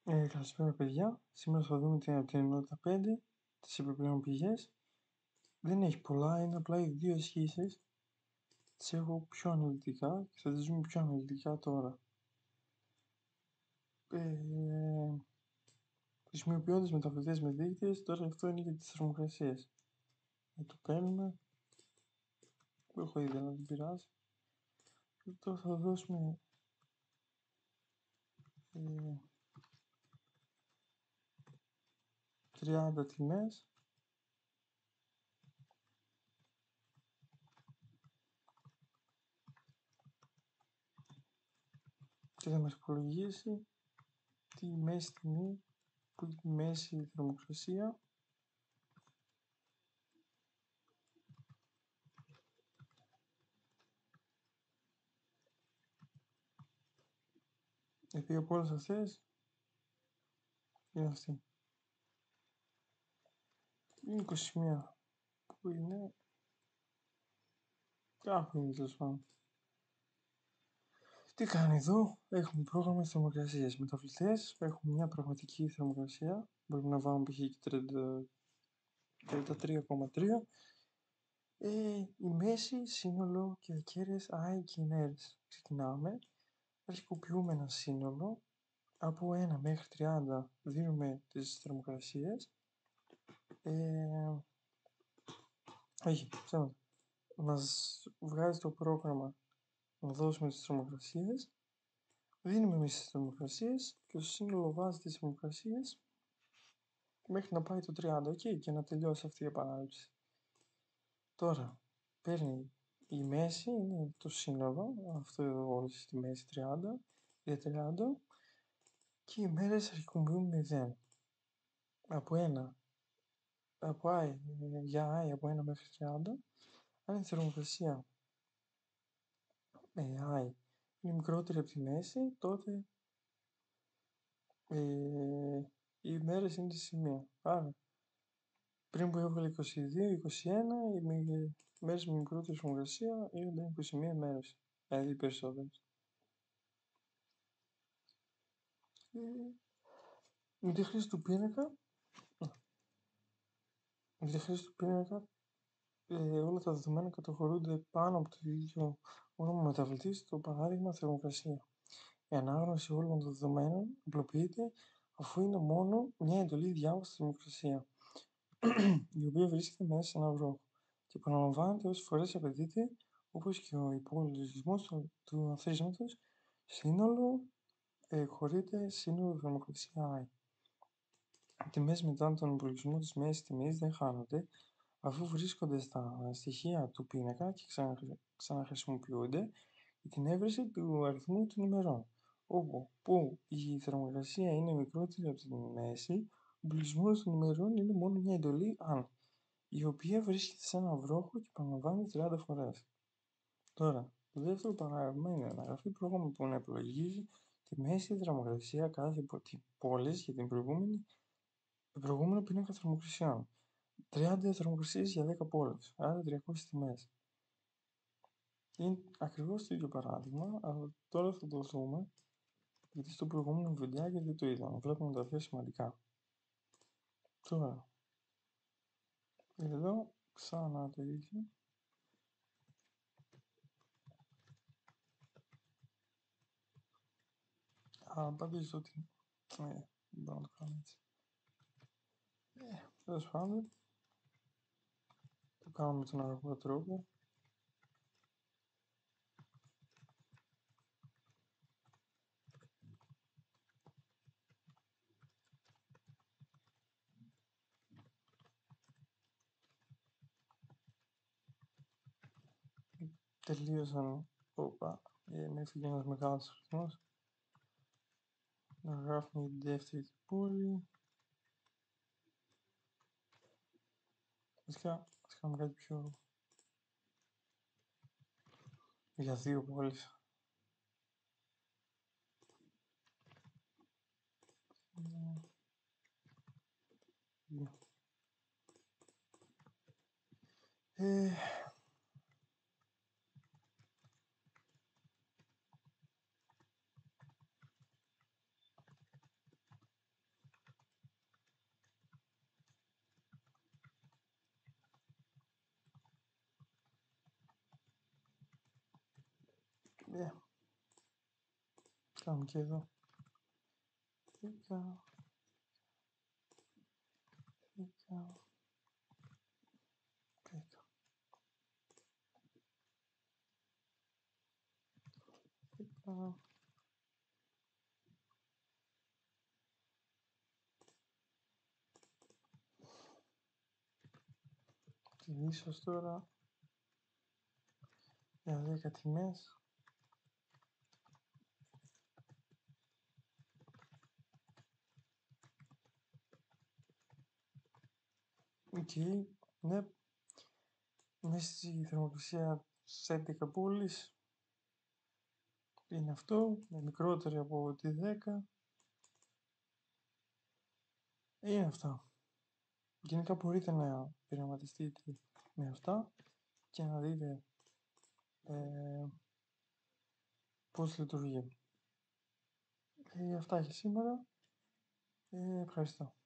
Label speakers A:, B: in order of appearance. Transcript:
A: Καλησπέρα παιδιά. Σήμερα θα δούμε την ενότητα 5, τις επιπλέον πηγές. Δεν έχει πολλά, είναι απλά οι δύο ισχύσεις. Τις έχω πιο αναλυτικά και θα τις δούμε πιο αναλυτικά τώρα. Χρησιμοποιώντας μεταβλητές με δείκτες, τώρα αυτό είναι για τις θερμοκρασίες. Το παίρνουμε, που έχω ήδη αλλά δεν πειράζει. Και τώρα θα δώσουμε 30 τιμές. Και θα μας υπολογίσει τη μέση τιμή που είναι η μέση θερμοκρασία η οποία από όλες αυτές είναι αυτή. Είναι 21 που είναι κάπου είναι τέλος πάντων. Τι κάνει εδώ, έχουμε πρόγραμμα θερμοκρασίας. Μεταβλητές, έχουμε μια πραγματική θερμοκρασία. Μπορούμε να βάλουμε π.χ. και 33,3. Η μέση, σύνολο και ακέραιες I και ημέρες. Ξεκινάμε. Αρχικοποιούμε ένα σύνολο. Από 1 μέχρι 30 δίνουμε τις θερμοκρασίες. Όχι, ψέματα. Μας βγάζει το πρόγραμμα να δώσουμε τις θερμοκρασίες. Δίνουμε εμείς τις θερμοκρασίες και το σύνολο βάζει τις θερμοκρασίες μέχρι να πάει το 30, και να τελειώσει αυτή η επανάληψη. Τώρα, παίρνει η μέση, είναι το σύνολο, αυτό εδώ όλες στη μέση 30, για 30, και οι μέρες αρχικοποιούμε 0. Από 1, για I από 1 μέχρι 30, αν η θερμοκρασία I είναι μικρότερη από τη μέση, τότε οι ημέρες είναι στη σημεία. Άρα, πριν που έβγαλε 22-21, οι μέρες με μικρότερη θερμοκρασία είναι 21 ημέρες. Δηλαδή περισσότερες. Με τη χρήση του πίνακα, όλα τα δεδομένα καταχωρούνται πάνω από το ίδιο όνομα μεταβλητή στο παράδειγμα θερμοκρασία. Η ανάγνωση όλων των δεδομένων απλοποιείται αφού είναι μόνο μια εντολή διάβαση θερμοκρασία, η οποία βρίσκεται μέσα σε ένα βρόχο και επαναλαμβάνεται όσες φορές απαιτείται, όπως και ο υπολογισμός του αθροίσματος. Σύνολο χωρείται σύνολο θερμοκρασία I. Οι τιμές μετά τον υπολογισμό της μέσης τιμής δεν χάνονται, αφού βρίσκονται στα στοιχεία του πίνακα και ξαναχρησιμοποιούνται για την έβρεση του αριθμού των ημερών. Όπου η θερμοκρασία είναι μικρότερη από τη μέση, ο υπολογισμός των ημερών είναι μόνο μια εντολή αν, η οποία βρίσκεται σε ένα βρόχο και επαναλαμβάνεται 30 φορές. Τώρα, το δεύτερο παράδειγμα είναι να γραφεί πρόγραμμα που να υπολογίζει τη μέση θερμοκρασία κάθε πόλης για την προηγούμενο πίνακα θερμοκρασιών. 30 θερμοκρασίες για 10 πόλεις, άρα 300 τιμές. Είναι ακριβώς το ίδιο παράδειγμα, αλλά τώρα θα το δούμε, γιατί στο προηγούμενο βιντεάκι δεν το είδαμε. Βλέπουμε τα πιο σημαντικά. Τώρα, εδώ ξανά το ίδιο. Απαντήσω ότι δεν μπορώ να το κάνω έτσι. Τέλος πάντων, το κάνουμε με τον αργό τρόπο. Τελείωσαν. Με έφυγε ένας μεγάλος αριθμός. Να γράφουμε την δεύτερη πόλη. Βασικά, ας κάνουμε κάτι πιο... για 2 πόλεις. Κάνουμε και εδώ. 10, 10, 10. 10. Και ίσως τώρα για 10 τιμές. Οκ, ναι. Μέσα στη θερμοκρασία στις 11 πόλεις είναι αυτό, είναι μικρότερη από τη 10. Είναι αυτά. Γενικά μπορείτε να πειραματιστείτε με αυτά και να δείτε πώς λειτουργεί. Αυτά για σήμερα. Ευχαριστώ.